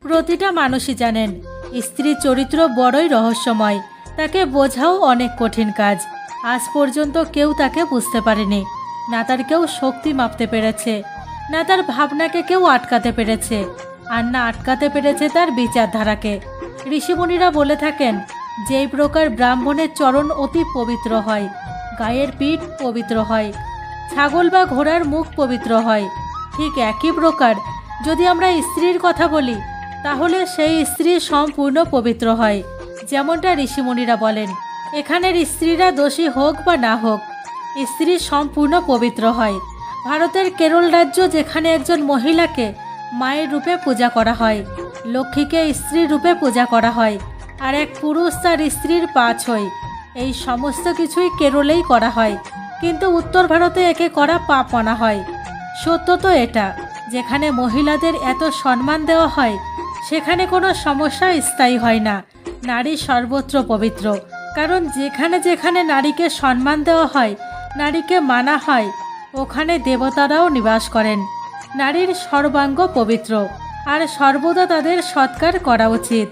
প্রতিটা মানুষই জানেন স্ত্রীর চরিত্র বড়ই রহস্যময়, তাকে বোঝাও অনেক কঠিন কাজ। আজ পর্যন্ত কেউ তাকে বুঝতে পারেনি, না তার কেউ শক্তি মাপতে পেরেছে, না তার ভাবনাকে কেউ আটকাতে পেরেছে, আর না আটকাতে পেরেছে তার বিচারধারাকে। ঋষিমুনিরা বলে থাকেন, যেই প্রকার ব্রাহ্মণের চরণ অতি পবিত্র হয়, গায়ের পিঠ পবিত্র হয়, ছাগল বা ঘোড়ার মুখ পবিত্র হয়, ঠিক একই প্রকার যদি আমরা স্ত্রীর কথা বলি তাহলে সেই স্ত্রী সম্পূর্ণ পবিত্র হয়। যেমনটা ঋষিমুনিরা বলেন, এখানের স্ত্রীরা দোষী হোক বা না হোক, স্ত্রী সম্পূর্ণ পবিত্র হয়। ভারতের কেরল রাজ্য, যেখানে একজন মহিলাকে মায়ের রূপে পূজা করা হয়, লক্ষ্মীকে স্ত্রীর রূপে পূজা করা হয়, আর এক পুরুষ তার স্ত্রীর পা ছোঁয়, এই সমস্ত কিছুই কেরলেই করা হয়, কিন্তু উত্তর ভারতে একে করা পাপ মানা হয়। সত্য তো এটা, যেখানে মহিলাদের এত সম্মান দেওয়া হয় সেখানে কোনো সমস্যা স্থায়ী হয় না। নারী সর্বত্র পবিত্র, কারণ যেখানে যেখানে নারীকে সম্মান দেওয়া হয়, নারীকে মানা হয়, ওখানে দেবতারাও নিবাস করেন। নারীর সর্বাঙ্গ পবিত্র, আর সর্বদা তাদের সৎকার করা উচিত।